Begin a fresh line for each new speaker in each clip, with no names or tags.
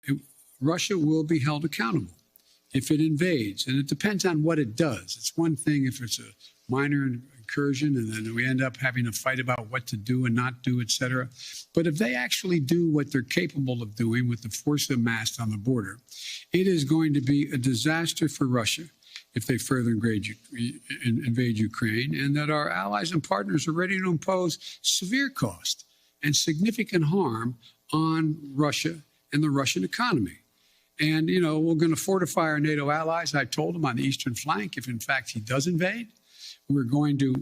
it, Russia will be held accountable if it invades. And it depends on what it does. It's one thing if it's a minor incursion and then we end up having a fight about what to do and not do, et cetera. But if they actually do what they're capable of doing with the force amassed on the border, it is going to be a disaster for Russia if they further invade Ukraine, and that our allies and partners are ready to impose severe cost and significant harm on Russia and the Russian economy. And, you know, we're going to fortify our NATO allies. I told them on the eastern flank, if in fact he does invade,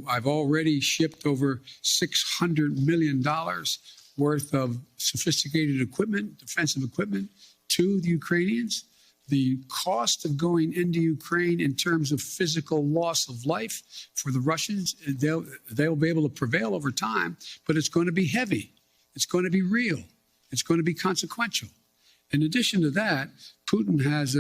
I've already shipped over $600 million worth of sophisticated equipment, defensive equipment, to the Ukrainians. The cost of going into Ukraine in terms of physical loss of life for the Russians, they'll be able to prevail over time, but it's going to be heavy. It's going to be real. It's going to be consequential. In addition to that, Putin has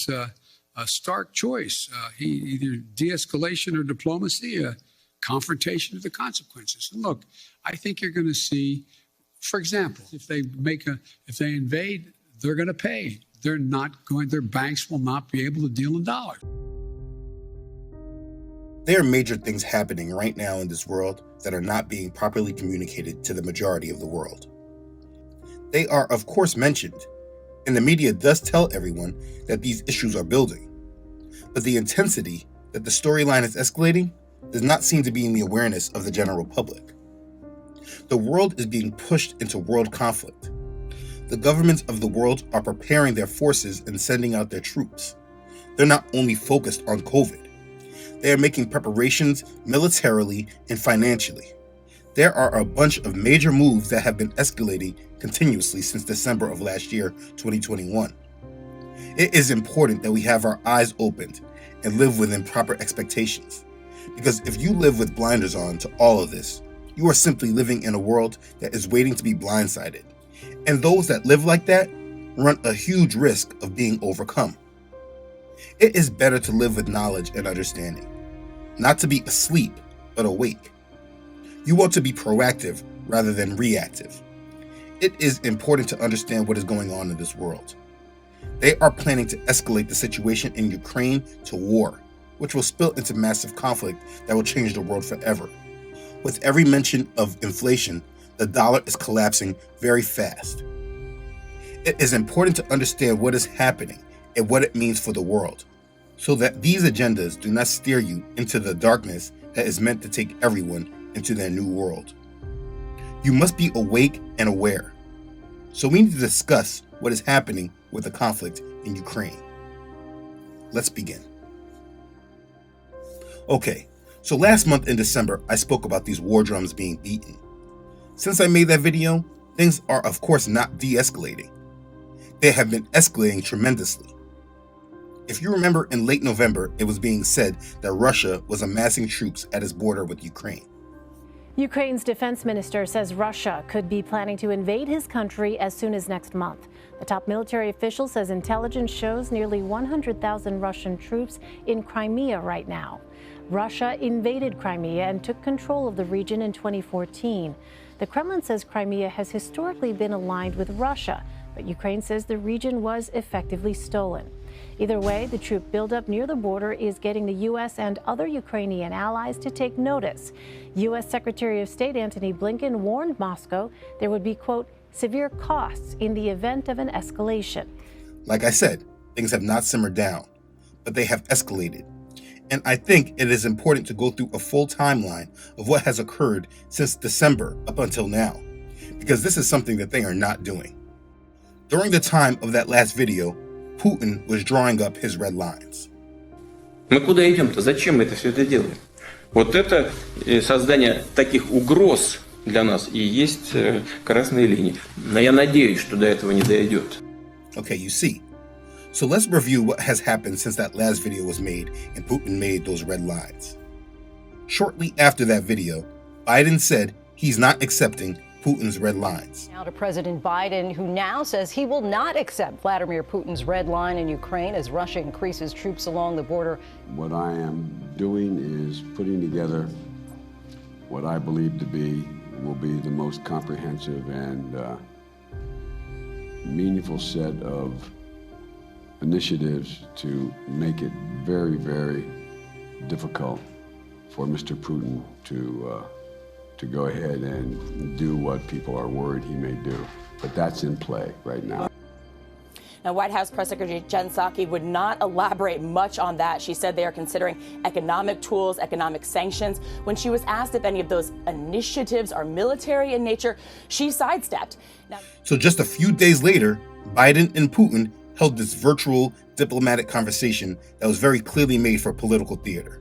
a stark choice. He either de-escalation or diplomacy, a confrontation of the consequences. And look, I think you're going to see, for example, if they invade, they're going to pay. Their banks will not be able to deal in dollars.
There are major things happening right now in this world that are not being properly communicated to the majority of the world. They are, of course, mentioned, and the media does tell everyone that these issues are building. But the intensity that the storyline is escalating does not seem to be in the awareness of the general public. The world is being pushed into world conflict. The governments of the world are preparing their forces and sending out their troops. They're not only focused on COVID. They are making preparations militarily and financially. There are a bunch of major moves that have been escalating continuously since December of last year, 2021. It is important that we have our eyes opened and live within proper expectations. Because if you live with blinders on to all of this, you are simply living in a world that is waiting to be blindsided. And those that live like that run a huge risk of being overcome. It is better to live with knowledge and understanding, not to be asleep, but awake. You want to be proactive rather than reactive. It is important to understand what is going on in this world. They are planning to escalate the situation in Ukraine to war, which will spill into massive conflict that will change the world forever. With every mention of inflation, the dollar is collapsing very fast. It is important to understand what is happening and what it means for the world, so that these agendas do not steer you into the darkness that is meant to take everyone into their new world. You must be awake and aware. So we need to discuss what is happening with the conflict in Ukraine. Let's begin. Okay, so last month in December, I spoke about these war drums being beaten. Since I made that video, things are of course not de-escalating. They have been escalating tremendously. If you remember, in late November, it was being said that Russia was amassing troops at its border with Ukraine.
Ukraine's defense minister says Russia could be planning to invade his country as soon as next month. The top military official says intelligence shows nearly 100,000 Russian troops in Crimea right now. Russia invaded Crimea and took control of the region in 2014. The Kremlin says Crimea has historically been aligned with Russia, but Ukraine says the region was effectively stolen. Either way, the troop buildup near the border is getting the U.S. and other Ukrainian allies to take notice. U.S. Secretary of State Antony Blinken warned Moscow there would be, quote, severe costs in the event of an escalation.
Like I said, things have not simmered down, but they have escalated. And I think it is important to go through a full timeline of what has occurred since December up until now, because this is something that they are not doing. During the time of that last video, Putin was drawing up his red lines.
Мы куда идем-то? Зачем мы все это делаем? Вот это создание таких угроз для нас и есть красные линии. Но я надеюсь, что до этого не дойдет.
Okay, you see. So let's review what has happened since that last video was made and Putin made those red lines. Shortly after that video, Biden said he's not accepting Putin's red lines.
Now to President Biden, who now says he will not accept Vladimir Putin's red line in Ukraine as Russia increases troops along the border.
What I am doing is putting together what I believe to be will be the most comprehensive and meaningful set of initiatives to make it very, very difficult for Mr. Putin to go ahead and do what people are worried he may do. But that's in play right now.
Now, White House Press Secretary Jen Psaki would not elaborate much on that. She said they are considering economic tools, economic sanctions. When she was asked if any of those initiatives are military in nature, she sidestepped. Now,
so just a few days later, Biden and Putin held this virtual diplomatic conversation that was very clearly made for political theater.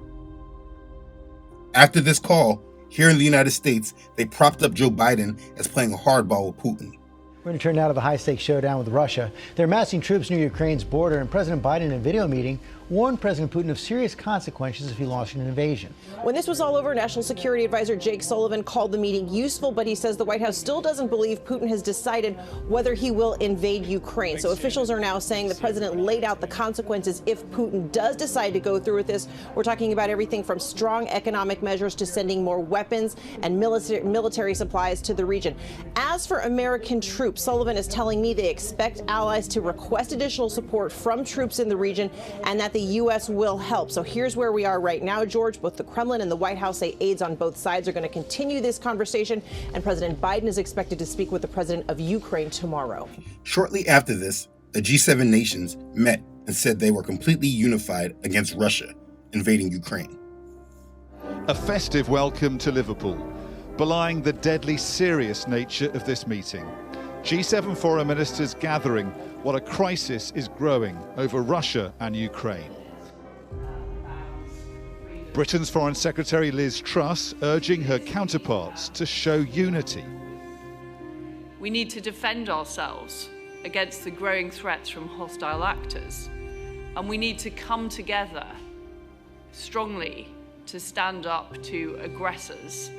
After this call, here in the United States, they propped up Joe Biden as playing hardball with Putin.
We're going to turn now to the high-stakes showdown with Russia. They're massing troops near Ukraine's border, and President Biden, in a video meeting, warned President Putin of serious consequences if he launched an invasion.
When this was all over, National Security Advisor Jake Sullivan called the meeting useful, but he says the White House still doesn't believe Putin has decided whether he will invade Ukraine. So officials are now saying the president laid out the consequences if Putin does decide to go through with this. We're talking about everything from strong economic measures to sending more weapons and military supplies to the region. As for American troops, Sullivan is telling me they expect allies to request additional support from troops in the region and that the U.S. will help. So here's where we are right now, George. Both the Kremlin and the White House say aides on both sides are going to continue this conversation, and President Biden is expected to speak with the president of Ukraine tomorrow.
Shortly after this, the G7 nations met and said they were completely unified against Russia invading Ukraine.
A festive welcome to Liverpool, belying the deadly serious nature of this meeting. G7 foreign ministers gathering while a crisis is growing over Russia and Ukraine. Britain's Foreign Secretary Liz Truss urging her counterparts to show unity.
We need to defend ourselves against the growing threats from hostile actors, and we need to come together strongly to stand up to aggressors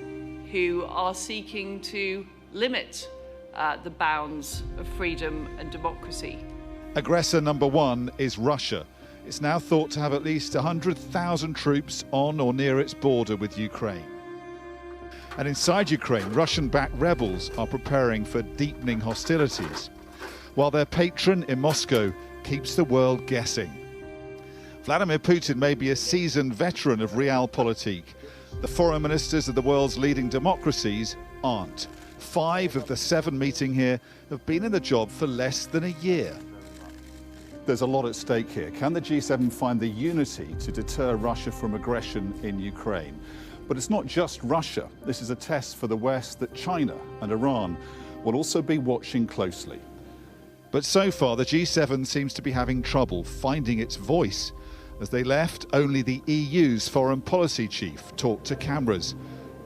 who are seeking to limit the bounds of freedom and democracy.
Aggressor number one is Russia. It's now thought to have at least 100,000 troops on or near its border with Ukraine. And inside Ukraine, Russian-backed rebels are preparing for deepening hostilities, while their patron in Moscow keeps the world guessing. Vladimir Putin may be a seasoned veteran of realpolitik. The foreign ministers of the world's leading democracies aren't. 5 of the 7 meeting here have been in the job for less than a year. There's a lot at stake here. Can the G7 find the unity to deter Russia from aggression in Ukraine? But it's not just Russia. This is a test for the West that China and Iran will also be watching closely. But so far, the G7 seems to be having trouble finding its voice. As they left, only the EU's foreign policy chief talked to cameras,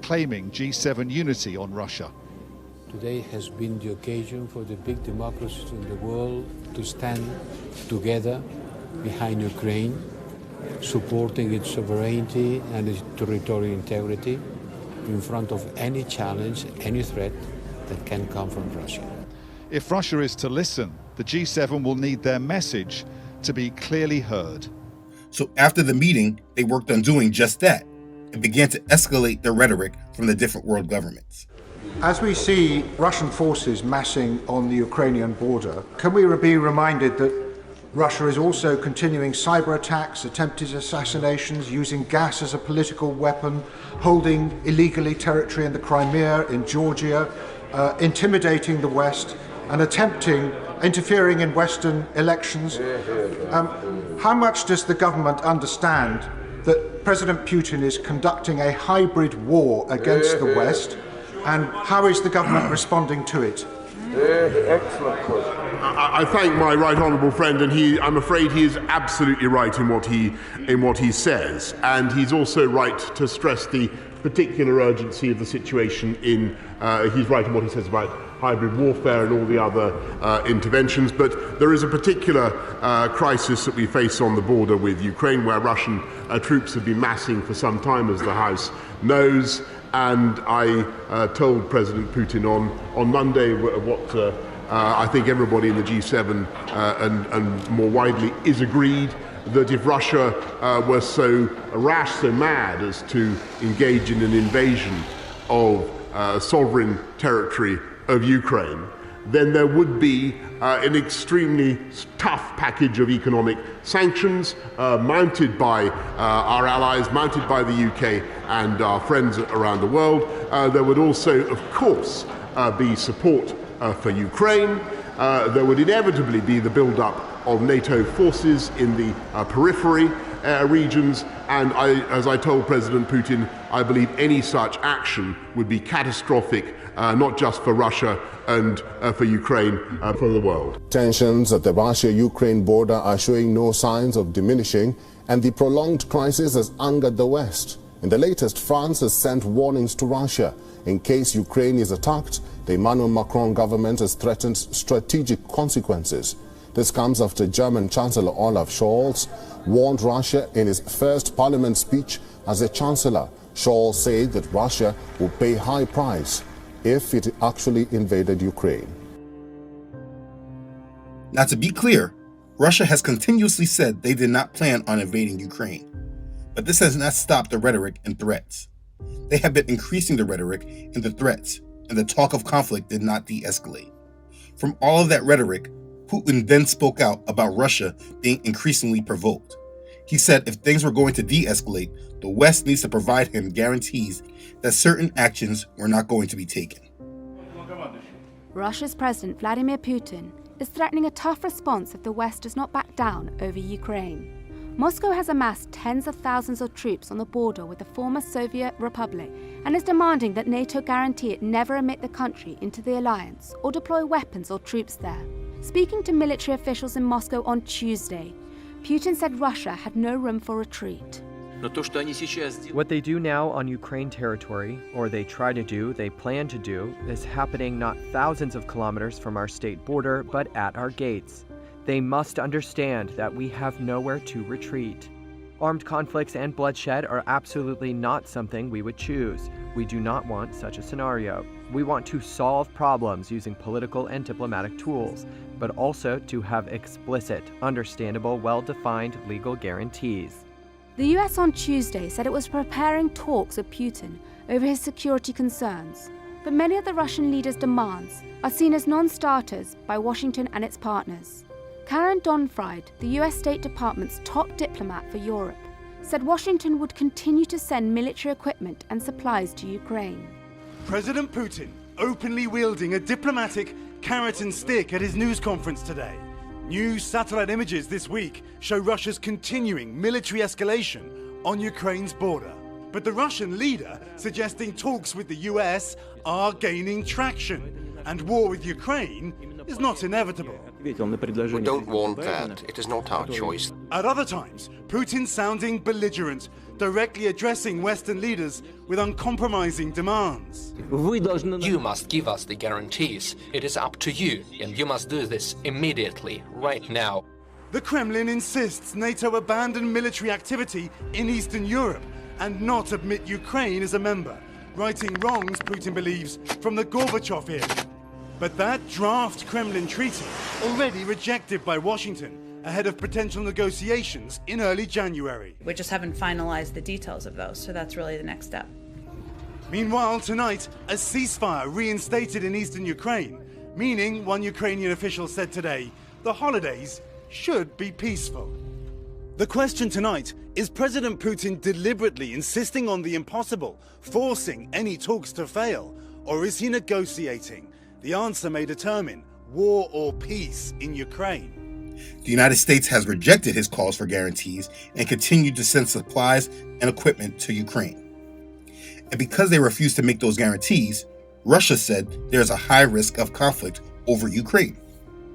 claiming G7 unity on Russia.
Today has been the occasion for the big democracies in the world to stand together behind Ukraine, supporting its sovereignty and its territorial integrity in front of any challenge, any threat that can come from Russia.
If Russia is to listen, the G7 will need their message to be clearly heard.
So after the meeting, they worked on doing just that and began to escalate their rhetoric from the different world governments.
As we see Russian forces massing on the Ukrainian border, can we be reminded that Russia is also continuing cyber attacks, attempted assassinations, using gas as a political weapon, holding illegally territory in the Crimea, in Georgia, intimidating the West, and interfering in Western elections? How much does the government understand that President Putin is conducting a hybrid war against the West? And how is the government responding to it?
Excellent question. I thank my right honourable friend, and I'm afraid he is absolutely right in what he says, and he's also right to stress the particular urgency of the situation. He's right in what he says about hybrid warfare and all the other interventions, but there is a particular crisis that we face on the border with Ukraine, where Russian troops have been massing for some time, as the House knows. And I told President Putin on Monday what I think everybody in the G7 and more widely is agreed, that if Russia were so rash, so mad as to engage in an invasion of sovereign territory of Ukraine, then there would be an extremely tough package of economic sanctions mounted by our allies, mounted by the UK and our friends around the world. There would also, of course, be support for Ukraine. There would inevitably be the build-up of NATO forces in the periphery regions, and as I told President Putin, I believe any such action would be catastrophic, not just for Russia and for Ukraine, for the world.
Tensions at the Russia-Ukraine border are showing no signs of diminishing, and the prolonged crisis has angered the West. In the latest, France has sent warnings to Russia. In case Ukraine is attacked, the Emmanuel Macron government has threatened strategic consequences. This comes after German Chancellor Olaf Scholz warned Russia in his first parliament speech as a chancellor. Scholz said that Russia will pay a high price if it actually invaded Ukraine.
Now, to be clear, Russia has continuously said they did not plan on invading Ukraine. But this has not stopped the rhetoric and threats. They have been increasing the rhetoric and the threats, and the talk of conflict did not de-escalate. From all of that rhetoric, Putin then spoke out about Russia being increasingly provoked. He said if things were going to de-escalate, the West needs to provide him guarantees that certain actions were not going to be taken.
Russia's President Vladimir Putin is threatening a tough response if the West does not back down over Ukraine. Moscow has amassed tens of thousands of troops on the border with the former Soviet Republic and is demanding that NATO guarantee it never admit the country into the alliance or deploy weapons or troops there. Speaking to military officials in Moscow on Tuesday, Putin said Russia had no room for retreat.
What they do now on Ukraine territory, or they try to do, they plan to do, is happening not thousands of kilometers from our state border, but at our gates. They must understand that we have nowhere to retreat. Armed conflicts and bloodshed are absolutely not something we would choose. We do not want such a scenario. We want to solve problems using political and diplomatic tools, but also to have explicit, understandable, well-defined legal guarantees.
The US on Tuesday said it was preparing talks with Putin over his security concerns, but many of the Russian leader's demands are seen as non-starters by Washington and its partners. Karen Donfried, the US State Department's top diplomat for Europe, said Washington would continue to send military equipment and supplies to Ukraine.
President Putin openly wielding a diplomatic carrot and stick at his news conference today. New satellite images this week show Russia's continuing military escalation on Ukraine's border. But the Russian leader suggesting talks with the US are gaining traction, and war with Ukraine is not inevitable.
We don't want that. It is not our choice.
At other times, Putin sounding belligerent, directly addressing Western leaders with uncompromising demands.
You must give us the guarantees. It is up to you, and you must do this immediately, right now.
The Kremlin insists NATO abandon military activity in Eastern Europe and not admit Ukraine as a member, righting wrongs, Putin believes, from the Gorbachev era. But that draft Kremlin treaty already rejected by Washington ahead of potential negotiations in early January.
We just haven't finalized the details of those, so that's really the next step.
Meanwhile, tonight, a ceasefire reinstated in eastern Ukraine, meaning, one Ukrainian official said today, the holidays should be peaceful. The question tonight, is President Putin deliberately insisting on the impossible, forcing any talks to fail, or is he negotiating? The answer may determine war or peace in Ukraine.
The United States has rejected his calls for guarantees and continued to send supplies and equipment to Ukraine. And because they refused to make those guarantees, Russia said there is a high risk of conflict over Ukraine.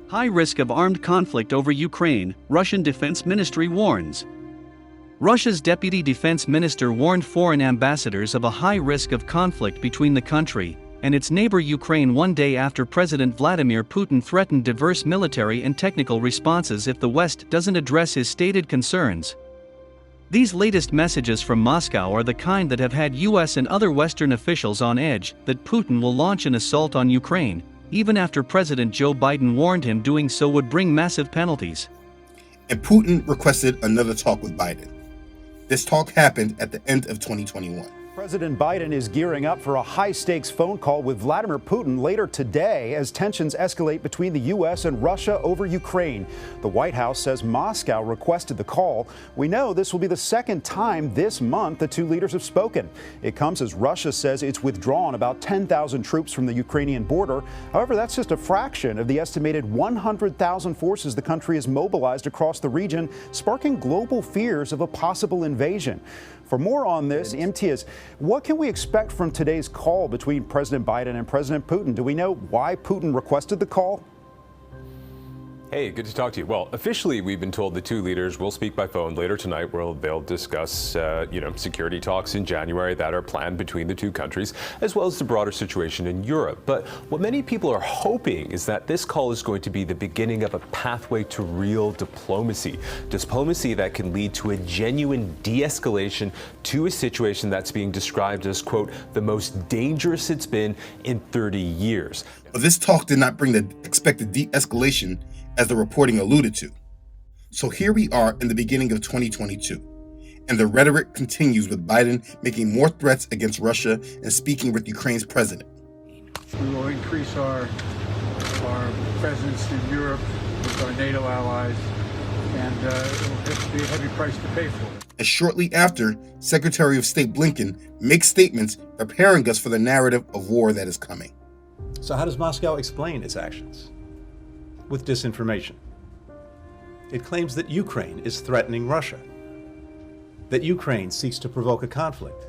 High risk of armed conflict over Ukraine, Russian Defense Ministry warns. Russia's deputy defense minister warned foreign ambassadors of a high risk of conflict between the country and its neighbor Ukraine one day after President Vladimir Putin threatened diverse military and technical responses if the West doesn't address his stated concerns. These latest messages from Moscow are the kind that have had US and other Western officials on edge that Putin will launch an assault on Ukraine, even after President Joe Biden warned him doing so would bring massive penalties.
And Putin requested another talk with Biden. This talk happened at the end of 2021.
President Biden is gearing up for a high-stakes phone call with Vladimir Putin later today as tensions escalate between the U.S. and Russia over Ukraine. The White House says Moscow requested the call. We know this will be the second time this month the two leaders have spoken. It comes as Russia says it's withdrawn about 10,000 troops from the Ukrainian border. However, that's just a fraction of the estimated 100,000 forces the country has mobilized across the region, sparking global fears of a possible invasion. For more on this, Imtiaz, what can we expect from today's call between President Biden and President Putin? Do we know why Putin requested the call?
Hey, good to talk to you. Well, officially, we've been told the two leaders will speak by phone later tonight, where they'll discuss, security talks in January that are planned between the two countries, as well as the broader situation in Europe. But what many people are hoping is that this call is going to be the beginning of a pathway to real diplomacy that can lead to a genuine de-escalation to a situation that's being described as, quote, the most dangerous it's been in 30 years.
But this talk did not bring the expected de-escalation as the reporting alluded to. So here we are in the beginning of 2022, and the rhetoric continues with Biden making more threats against Russia and speaking with Ukraine's president.
We will increase our presence in Europe with our NATO allies, and it will be a heavy price to pay for it.
And shortly after, Secretary of State Blinken makes statements preparing us for the narrative of war that is coming.
So how does Moscow explain its actions? With disinformation. It claims that Ukraine is threatening Russia, that Ukraine seeks to provoke a conflict,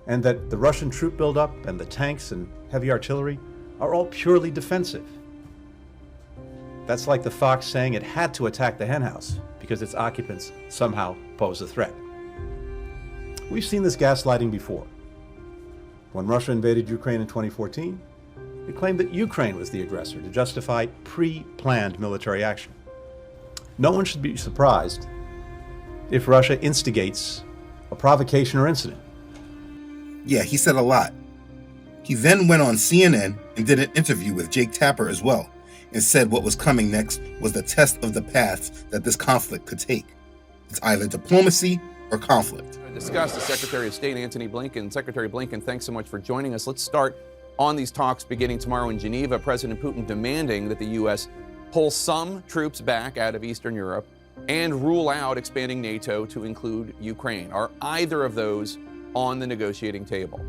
and that the Russian troop buildup and the tanks and heavy artillery are all purely defensive. That's like the fox saying it had to attack the henhouse because its occupants somehow pose a threat. We've seen this gaslighting before. When Russia invaded Ukraine in 2014, it claimed that Ukraine was the aggressor to justify pre-planned military action. No one should be surprised if Russia instigates a provocation or incident.
Yeah, he said a lot. He then went on CNN and did an interview with Jake Tapper as well, and said what was coming next was the test of the paths that this conflict could take. It's either diplomacy or conflict.
Discuss the Secretary of State, Antony Blinken. Secretary Blinken, thanks so much for joining us. Let's start on these talks beginning tomorrow in Geneva. President Putin demanding that the U.S. pull some troops back out of Eastern Europe and rule out expanding NATO to include Ukraine. Are either of those on the negotiating table?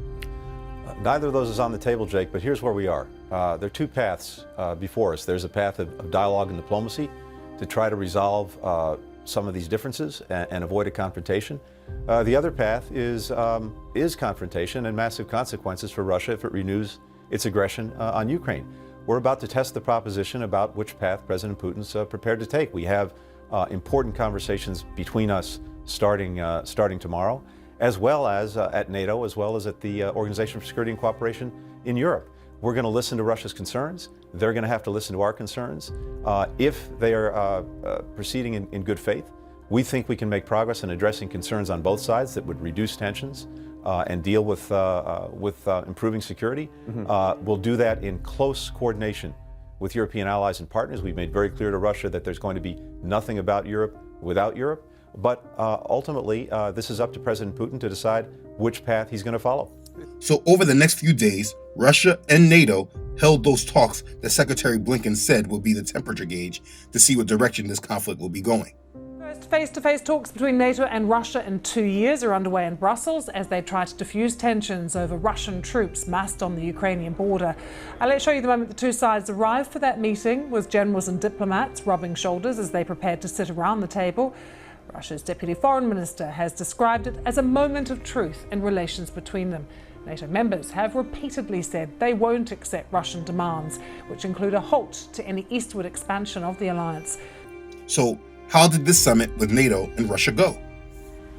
Neither of those is on the table, Jake, but here's where we are. There are two paths before us. There's a path of dialogue and diplomacy to try to resolve some of these differences and avoid a confrontation. The other path is confrontation and massive consequences for Russia if it renews its aggression on Ukraine. We're about to test the proposition about which path President Putin's prepared to take. We have important conversations between us starting tomorrow, as well as at NATO, as well as at the Organization for Security and Cooperation in Europe. We're going to listen to Russia's concerns. They're going to have to listen to our concerns. If they are proceeding in good faith, we think we can make progress in addressing concerns on both sides that would reduce tensions and deal with improving security. We'll do that in close coordination with European allies and partners. We've made very clear to Russia that there's going to be nothing about Europe without Europe. But ultimately, this is up to President Putin to decide which path he's going to follow.
So over the next few days, Russia and NATO held those talks that Secretary Blinken said would be the temperature gauge to see what direction this conflict will be going.
First face-to-face talks between NATO and Russia in 2 years are underway in Brussels as they try to diffuse tensions over Russian troops massed on the Ukrainian border. Let's show you the moment the two sides arrived for that meeting, with generals and diplomats rubbing shoulders as they prepared to sit around the table. Russia's Deputy Foreign Minister has described it as a moment of truth in relations between them. NATO members have repeatedly said they won't accept Russian demands, which include a halt to any eastward expansion of the alliance.
So, how did this summit with NATO and Russia go?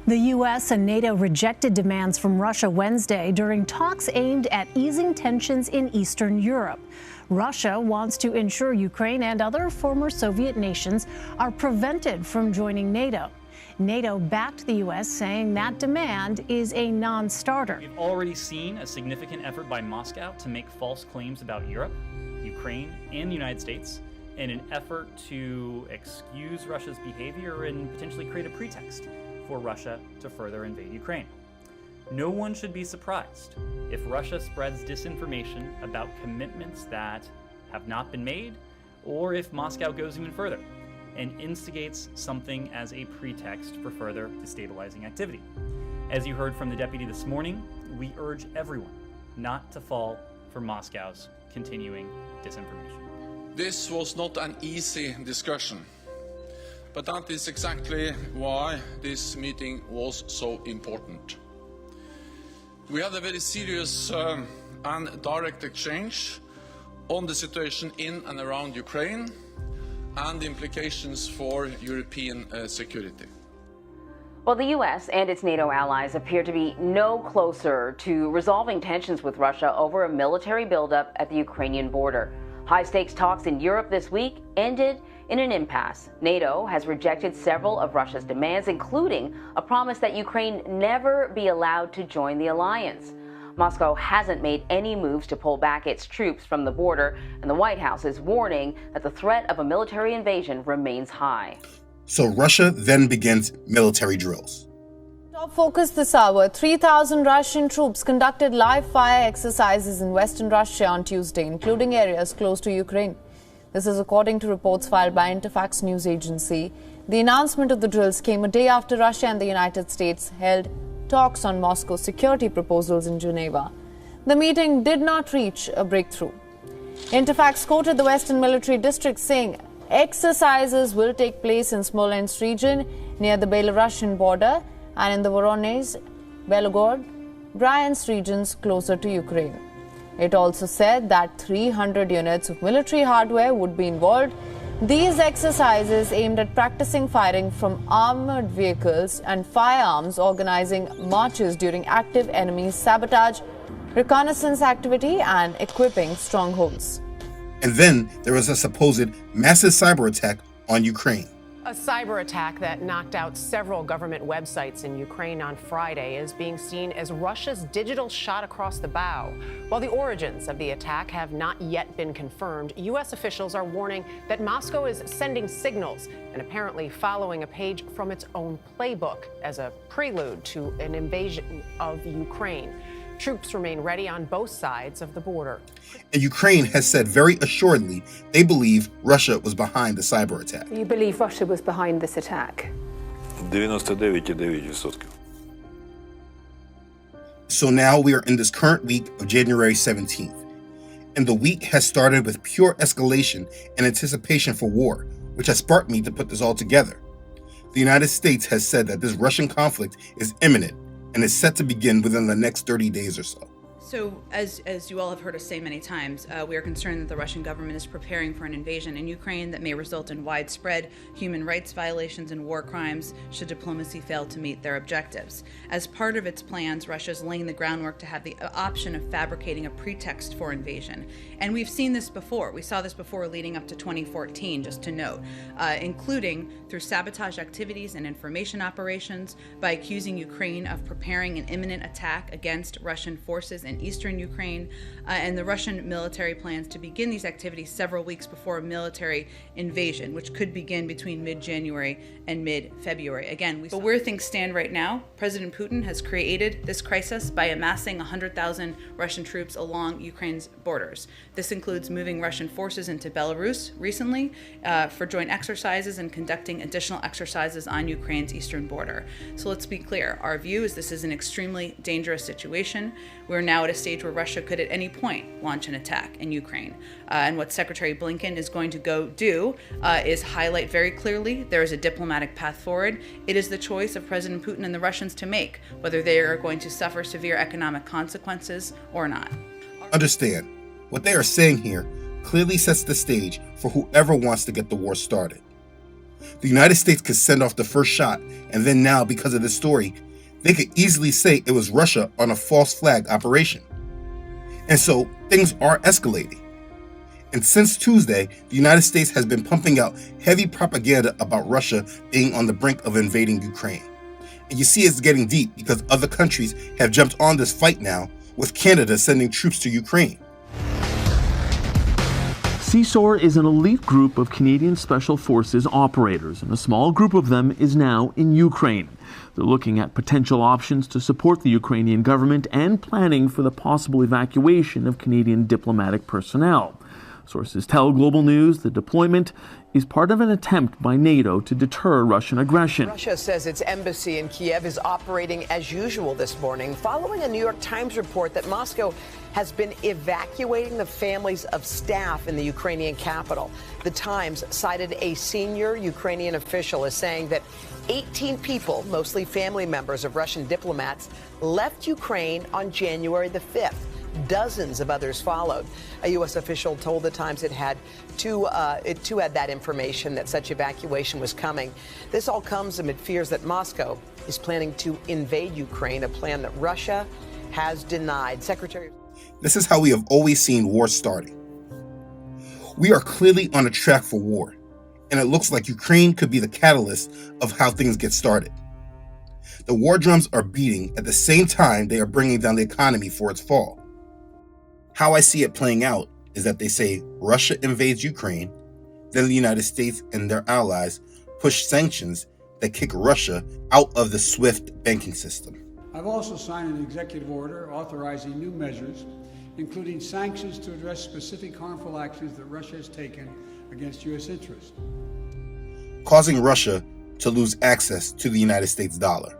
The U.S. and NATO rejected demands from Russia Wednesday during talks aimed at easing tensions in Eastern Europe. Russia wants to ensure Ukraine and other former Soviet nations are prevented from joining NATO. NATO backed the U.S., saying that demand is a non-starter.
We've already seen a significant effort by Moscow to make false claims about Europe, Ukraine, and the United States in an effort to excuse Russia's behavior and potentially create a pretext for Russia to further invade Ukraine. no one should be surprised if Russia spreads disinformation about commitments that have not been made, or if Moscow goes even further and instigates something as a pretext for further destabilizing activity. As you heard from the deputy this morning, we urge everyone not to fall for Moscow's continuing disinformation.
This was not an easy discussion, but that is exactly why this meeting was so important. We had a very serious and direct exchange on the situation in and around Ukraine and the implications for European security.
Well, the U.S. and its NATO allies appear to be no closer to resolving tensions with Russia over a military buildup at the Ukrainian border. High-stakes talks in Europe this week ended in an impasse. NATO has rejected several of Russia's demands, including a promise that Ukraine never be allowed to join the alliance. Moscow hasn't made any moves to pull back its troops from the border, and the White House is warning that the threat of a military invasion remains high.
So Russia then begins military drills.
Top focus this hour. 3,000 Russian troops conducted live fire exercises in western Russia on Tuesday, including areas close to Ukraine. This is according to reports filed by Interfax news agency. The announcement of the drills came a day after Russia and the United States held talks on Moscow's security proposals in Geneva. The meeting did not reach a breakthrough. Interfax quoted the Western Military District saying exercises will take place in Smolensk region near the Belarusian border and in the Voronezh, Belgorod, Bryansk regions closer to Ukraine. It also said that 300 units of military hardware would be involved. These exercises aimed at practicing firing from armored vehicles and firearms, organizing marches during active enemy sabotage, reconnaissance activity, and equipping strongholds.
And then there was a supposed massive cyber attack on Ukraine.
A cyber attack that knocked out several government websites in Ukraine on Friday is being seen as Russia's digital shot across the bow. While the origins of the attack have not yet been confirmed, U.S. officials are warning that Moscow is sending signals and apparently following a page from its own playbook as a prelude to an invasion of Ukraine. Troops remain ready on both sides of the border.
And Ukraine has said very assuredly they believe Russia was behind the cyber attack.
You believe Russia was behind this attack?
99,9%.
So now we are in this current week of January 17th. And the week has started with pure escalation and anticipation for war, which has sparked me to put this all together. The United States has said that this Russian conflict is imminent and is set to begin within the next 30 days or so.
So, as you all have heard us say many times, we are concerned that the Russian government is preparing for an invasion in Ukraine that may result in widespread human rights violations and war crimes should diplomacy fail to meet their objectives. As part of its plans, Russia is laying the groundwork to have the option of fabricating a pretext for invasion. And we've seen this before. We saw this before leading up to 2014, just to note, including through sabotage activities and information operations, by accusing Ukraine of preparing an imminent attack against Russian forces in eastern Ukraine, and the Russian military plans to begin these activities several weeks before a military invasion, which could begin between mid-January and mid-February. Again, but where things stand right now, President Putin has created this crisis by amassing 100,000 Russian troops along Ukraine's borders. This includes moving Russian forces into Belarus recently for joint exercises and conducting additional exercises on Ukraine's eastern border. So let's be clear. Our view is this is an extremely dangerous situation. We're now at a stage where Russia could at any point launch an attack in Ukraine. And what Secretary Blinken is going to go do is highlight very clearly there is a diplomatic path forward. It is the choice of President Putin and the Russians to make whether they are going to suffer severe economic consequences or not.
Understand, what they are saying here clearly sets the stage for whoever wants to get the war started. The United States could send off the first shot, and then now, because of this story, they could easily say it was Russia on a false flag operation. And so things are escalating. And since Tuesday, the United States has been pumping out heavy propaganda about Russia being on the brink of invading Ukraine. And you see it's getting deep because other countries have jumped on this fight now, with Canada sending troops to Ukraine.
CSOR is an elite group of Canadian Special Forces operators, and a small group of them is now in Ukraine. They're looking at potential options to support the Ukrainian government and planning for the possible evacuation of Canadian diplomatic personnel. Sources tell Global News the deployment is part of an attempt by NATO to deter Russian aggression.
Russia says its embassy in Kiev is operating as usual this morning, following a New York Times report that Moscow has been evacuating the families of staff in the Ukrainian capital. The Times cited a senior Ukrainian official as saying that 18 people, mostly family members of Russian diplomats, left Ukraine on January the 5th. Dozens of others followed. A U.S. official told the Times it had that information that such evacuation was coming. This all comes amid fears that Moscow is planning to invade Ukraine, a plan that Russia has denied.
This is how we have always seen war starting. We are clearly on a track for war, and it looks like Ukraine could be the catalyst of how things get started. The war drums are beating at the same time they are bringing down the economy for its fall. How I see it playing out is that they say Russia invades Ukraine, then the United States and their allies push sanctions that kick Russia out of the SWIFT banking system.
I've also signed an executive order authorizing new measures, including sanctions to address specific harmful actions that Russia has taken against U.S. interests,
causing Russia to lose access to the United States dollar.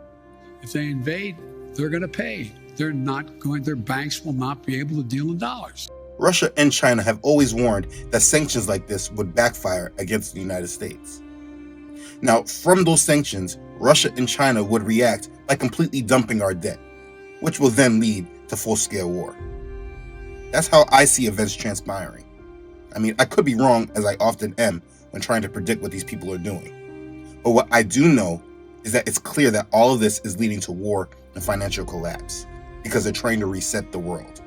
If they invade, they're going to pay. Their banks will not be able to deal in dollars.
Russia and China have always warned that sanctions like this would backfire against the United States. Now, from those sanctions, Russia and China would react by completely dumping our debt, which will then lead to full-scale war. That's how I see events transpiring. I mean, I could be wrong, as I often am when trying to predict what these people are doing. But what I do know is that it's clear that all of this is leading to war and financial collapse, because they're trying to reset the world.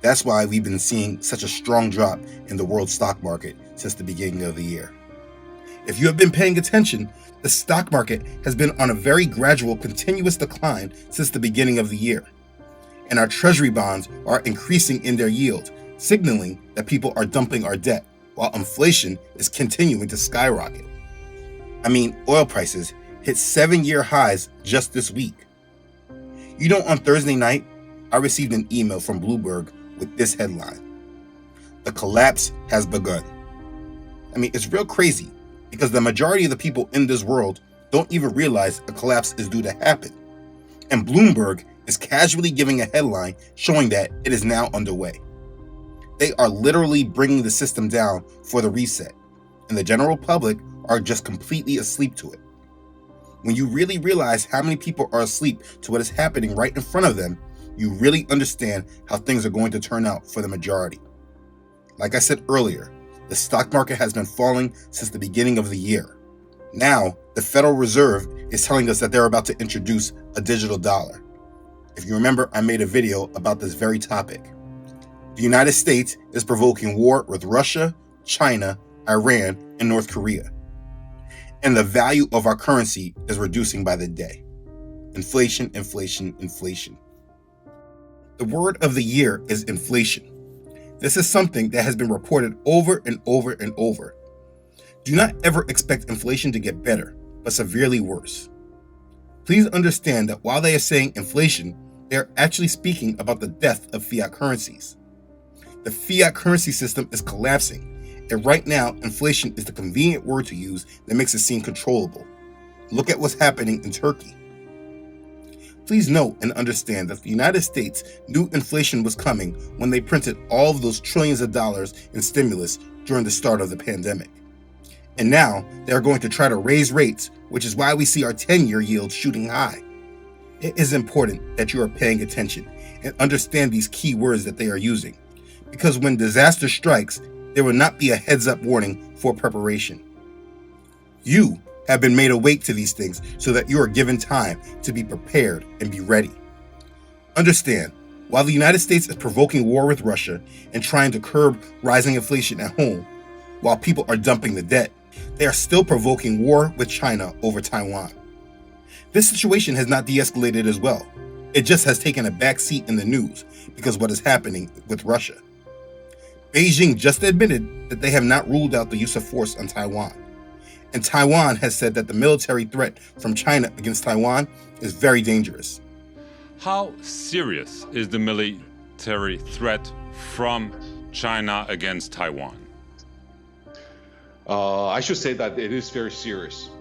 That's why we've been seeing such a strong drop in the world stock market since the beginning of the year. If you have been paying attention, the stock market has been on a very gradual, continuous decline since the beginning of the year. And our treasury bonds are increasing in their yield, signaling that people are dumping our debt, while inflation is continuing to skyrocket. I mean, oil prices hit 7-year highs just this week. You know, on Thursday night, I received an email from Bloomberg with this headline: "The collapse has begun." I mean, it's real crazy, because the majority of the people in this world don't even realize a collapse is due to happen. And Bloomberg is casually giving a headline showing that it is now underway. They are literally bringing the system down for the reset, and the general public are just completely asleep to it. When you really realize how many people are asleep to what is happening right in front of them, you really understand how things are going to turn out for the majority. Like I said earlier, the stock market has been falling since the beginning of the year. Now, the Federal Reserve is telling us that they're about to introduce a digital dollar. If you remember, I made a video about this very topic. The United States is provoking war with Russia, China, Iran, and North Korea. And the value of our currency is reducing by the day. Inflation, inflation, inflation. The word of the year is inflation. This is something that has been reported over and over and over. Do not ever expect inflation to get better, but severely worse. Please understand that while they are saying inflation, they are actually speaking about the death of fiat currencies. The fiat currency system is collapsing. And right now, inflation is the convenient word to use that makes it seem controllable. Look at what's happening in Turkey. Please note and understand that the United States knew inflation was coming when they printed all of those trillions of dollars in stimulus during the start of the pandemic. And now they are going to try to raise rates, which is why we see our 10-year yield shooting high. It is important that you are paying attention and understand these key words that they are using, because when disaster strikes, there will not be a heads-up warning for preparation. You have been made awake to these things so that you are given time to be prepared and be ready. Understand, while the United States is provoking war with Russia and trying to curb rising inflation at home, while people are dumping the debt, they are still provoking war with China over Taiwan. This situation has not de-escalated as well. It just has taken a back seat in the news because of what is happening with Russia. Beijing just admitted that they have not ruled out the use of force on Taiwan. And Taiwan has said that the military threat from China against Taiwan is very dangerous.
How serious is the military threat from China against Taiwan?
I should say that it is very serious.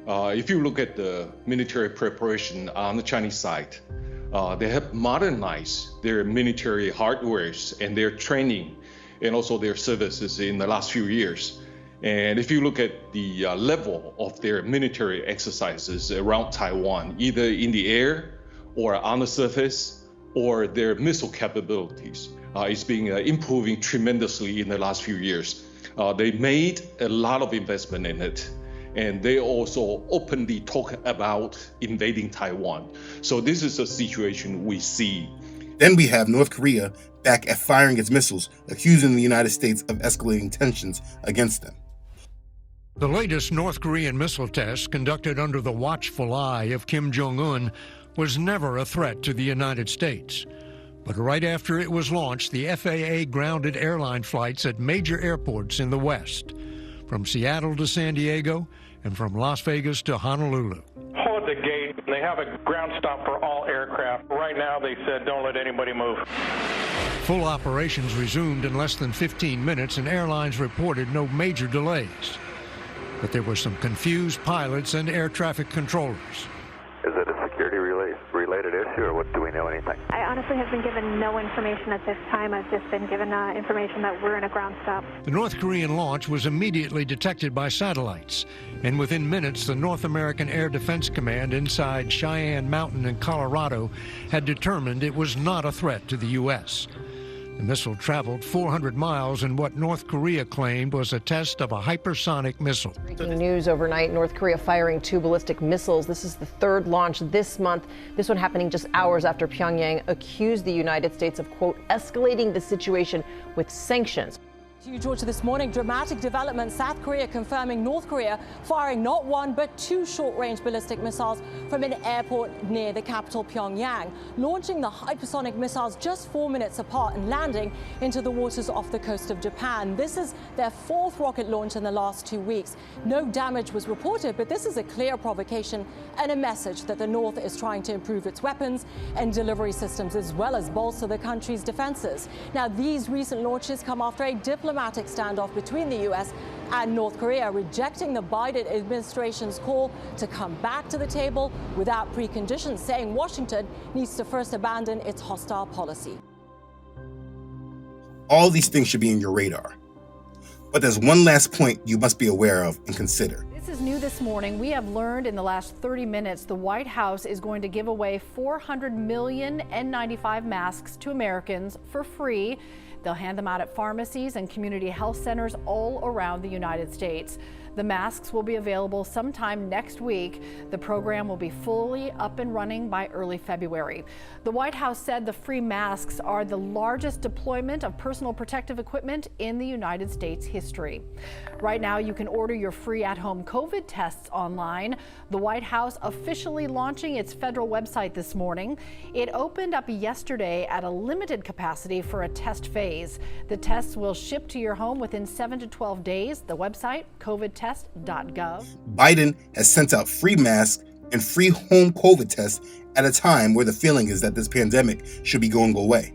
If you look at the military preparation on the Chinese side, they have modernized their military hardwares and their training and also their services in the last few years. And if you look at the level of their military exercises around Taiwan, either in the air or on the surface, or their missile capabilities, it's been improving tremendously in the last few years. They made a lot of investment in it, and they also openly talk about invading Taiwan. So this is a situation we see.
Then we have North Korea back at firing its missiles, accusing the United States of escalating tensions against them.
The latest North Korean missile test, conducted under the watchful eye of Kim Jong-un, was never a threat to the United States. But right after it was launched, the FAA grounded airline flights at major airports in the West, from Seattle to San Diego and from Las Vegas to Honolulu.
Hold the gate. They have a ground stop for all aircraft. Right now, they said don't let anybody move.
Full operations resumed in less than 15 minutes, and airlines reported no major delays. But there were some confused pilots and air traffic controllers.
Is it a security-related issue, or what, do we know anything?
I honestly have been given no information at this time. I've just been given information that we're in a ground stop.
The North Korean launch was immediately detected by satellites, and within minutes, the North American Air Defense Command inside Cheyenne Mountain in Colorado had determined it was not a threat to the U.S. The missile traveled 400 miles in what North Korea claimed was a test of a hypersonic missile.
Breaking news overnight, North Korea firing 2 ballistic missiles. This is the 3rd launch this month. This one happening just hours after Pyongyang accused the United States of, quote, escalating the situation with sanctions.
To you, Georgia, this morning, dramatic development. South Korea confirming North Korea firing not 1 but 2 short-range ballistic missiles from an airport near the capital, Pyongyang, launching the hypersonic missiles just 4 minutes apart and landing into the waters off the coast of Japan. This is their 4th rocket launch in the last 2 weeks. No damage was reported, but this is a clear provocation and a message that the North is trying to improve its weapons and delivery systems, as well as bolster the country's defenses. Now, these recent launches come after a diplomatic standoff between the U.S. and North Korea, rejecting the Biden administration's call to come back to the table without preconditions, saying Washington needs to first abandon its hostile policy.
All these things should be in your radar. But there's one last point you must be aware of and consider.
This is new this morning. We have learned in the last 30 minutes the White House is going to give away 400 million N95 masks to Americans for free. They'll hand them out at pharmacies and community health centers all around the United States. The masks will be available sometime next week. The program will be fully up and running by early February. The White House said the free masks are the largest deployment of personal protective equipment in the United States history. Right now, you can order your free at-home COVID tests online. The White House officially launching its federal website this morning. It opened up yesterday at a limited capacity for a test phase. The tests will ship to your home within 7 to 12 days. The website, covidtest.gov.
Biden has sent out free masks and free home COVID tests at a time where the feeling is that this pandemic should be going away.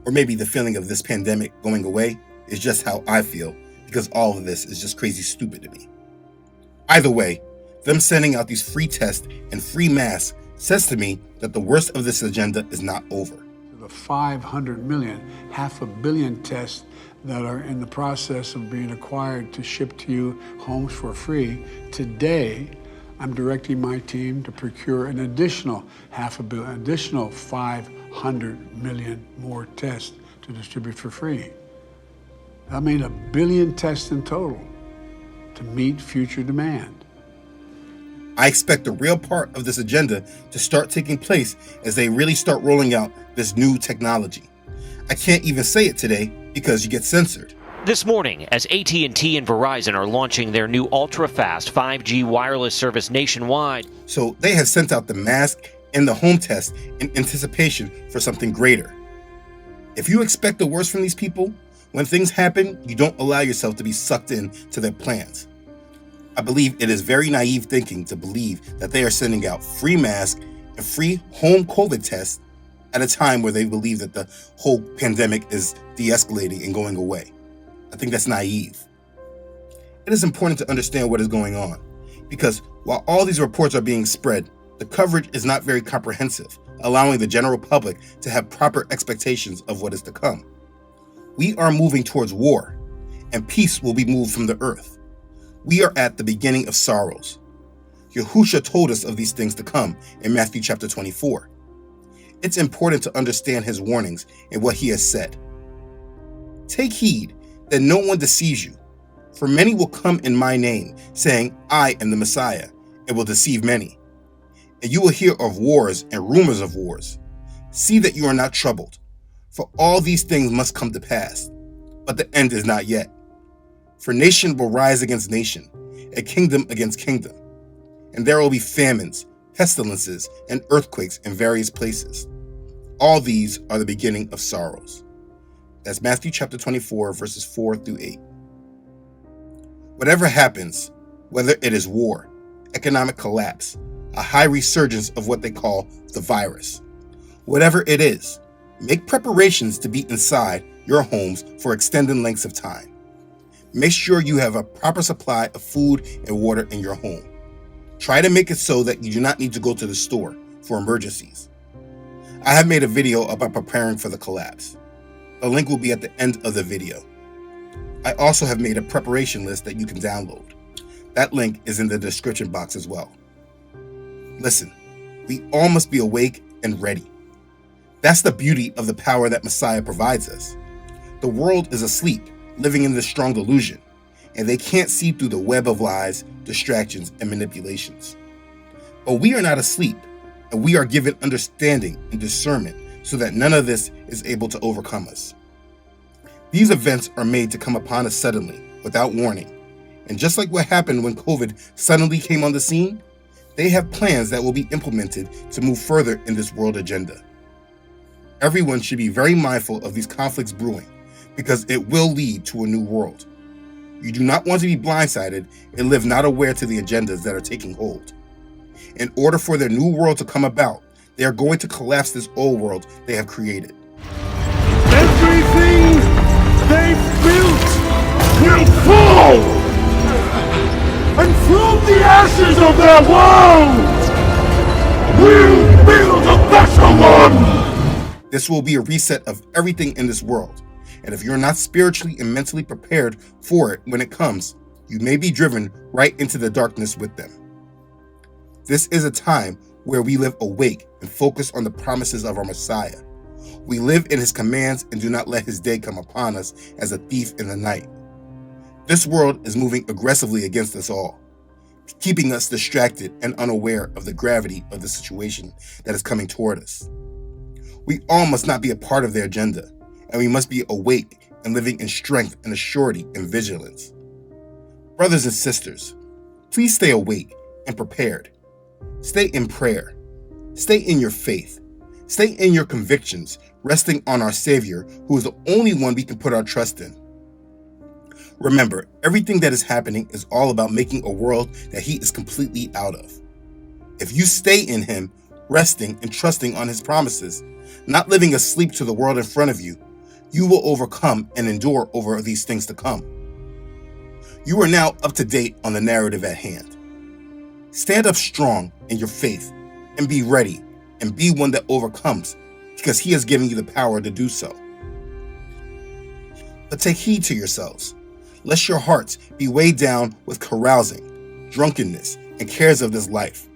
Or maybe the feeling of this pandemic going away is just how I feel, because all of this is just crazy stupid to me. Either way, them sending out these free tests and free masks says to me that the worst of this agenda is not over.
The 500 million, 500 million tests that are in the process of being acquired to ship to you homes for free. Today, I'm directing my team to procure an additional 500 million, additional 500 million more tests to distribute for free. I mean, 1 billion tests in total to meet future demand.
I expect the real part of this agenda to start taking place as they really start rolling out this new technology. I can't even say it today because you get censored.
This morning, as AT&T and Verizon are launching their new ultra-fast 5G wireless service nationwide.
So they have sent out the mask and the home test in anticipation for something greater. If you expect the worst from these people, When things happen, you don't allow yourself to be sucked in to their plans. I believe it is very naive thinking to believe that they are sending out free masks and free home COVID tests at a time where they believe that the whole pandemic is de-escalating and going away. I think that's naive. It is important to understand what is going on, because while all these reports are being spread, the coverage is not very comprehensive, allowing the general public to have proper expectations of what is to come. We are moving towards war, and peace will be moved from the earth. We are at the beginning of sorrows. Yahushua told us of these things to come in Matthew chapter 24. It's important to understand his warnings and what he has said. Take heed that no one deceives you, for many will come in my name, saying, I am the Messiah, and will deceive many. And you will hear of wars and rumors of wars. See that you are not troubled, for all these things must come to pass, but the end is not yet. For nation will rise against nation, and kingdom against kingdom. And there will be famines, pestilences, and earthquakes in various places. All these are the beginning of sorrows. That's Matthew chapter 24, verses 4 through 8. Whatever happens, whether it is war, economic collapse, a high resurgence of what they call the virus, whatever it is, make preparations to be inside your homes for extended lengths of time. Make sure you have a proper supply of food and water in your home. Try to make it so that you do not need to go to the store for emergencies. I have made a video about preparing for the collapse. The link will be at the end of the video. I also have made a preparation list that you can download. That link is in the description box as well. Listen, we all must be awake and ready. That's the beauty of the power that Messiah provides us. The world is asleep, living in this strong delusion, and they can't see through the web of lies, distractions, and manipulations. But we are not asleep, and we are given understanding and discernment so that none of this is able to overcome us. These events are made to come upon us suddenly, without warning. And just like what happened when COVID suddenly came on the scene, they have plans that will be implemented to move further in this world agenda. Everyone should be very mindful of these conflicts brewing, because it will lead to a new world. You do not want to be blindsided and live not aware to the agendas that are taking hold. In order for their new world to come about, they are going to collapse this old world they have created.
Everything they built will fall! And from the ashes of their world, we'll build a better one!
This will be a reset of everything in this world. And if you're not spiritually and mentally prepared for it when it comes, you may be driven right into the darkness with them. This is a time where we live awake and focus on the promises of our Messiah. We live in his commands and do not let his day come upon us as a thief in the night. This world is moving aggressively against us all, keeping us distracted and unaware of the gravity of the situation that is coming toward us. We all must not be a part of their agenda, and we must be awake and living in strength and assurity and vigilance. Brothers and sisters, please stay awake and prepared. Stay in prayer. Stay in your faith. Stay in your convictions, resting on our Savior, who is the only one we can put our trust in. Remember, everything that is happening is all about making a world that he is completely out of. If you stay in him, resting and trusting on his promises, not living asleep to the world in front of you, you will overcome and endure over these things to come. You are now up to date on the narrative at hand. Stand up strong in your faith and be ready and be one that overcomes, because he has given you the power to do so. But take heed to yourselves, lest your hearts be weighed down with carousing, drunkenness, and cares of this life,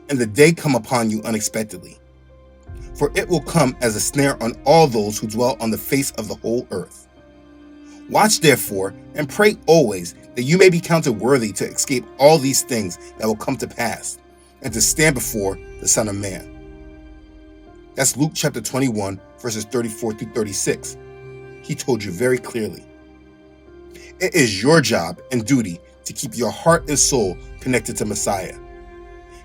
and the day come upon you unexpectedly. For it will come as a snare on all those who dwell on the face of the whole earth. Watch therefore, and pray always, that you may be counted worthy to escape all these things that will come to pass, and to stand before the Son of Man. That's Luke chapter 21, verses 34 through 36. He told you very clearly. It is your job and duty to keep your heart and soul connected to Messiah.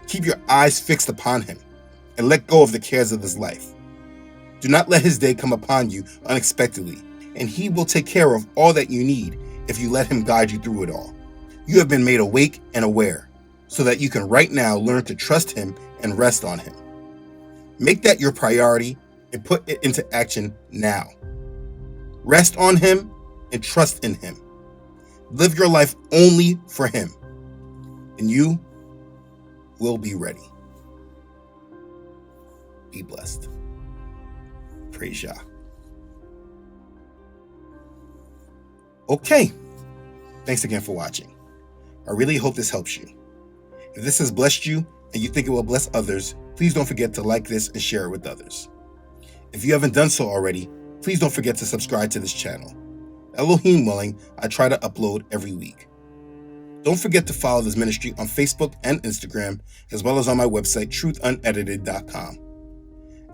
Keep your eyes fixed upon him, and let go of the cares of this life. Do not let his day come upon you unexpectedly, and he will take care of all that you need if you let him guide you through it all. You have been made awake and aware so that you can right now learn to trust him and rest on him. Make that your priority and put it into action now. Rest on him and trust in him. Live your life only for him, and you will be ready. Be blessed. Praise Yah. Okay, thanks again for watching. I really hope this helps you. If this has blessed you and you think it will bless others, please don't forget to like this and share it with others. If you haven't done so already, please don't forget to subscribe to this channel. Elohim willing, I try to upload every week. Don't forget to follow this ministry on Facebook and Instagram, as well as on my website, truthunedited.com.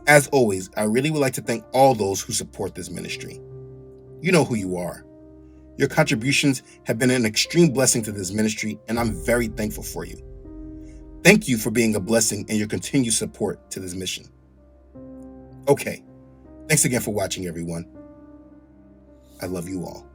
As always, I really would like to thank all those who support this ministry. You know who you are. Your contributions have been an extreme blessing to this ministry, and I'm very thankful for you. Thank you for being a blessing and your continued support to this mission. Okay, thanks again for watching, everyone. I love you all.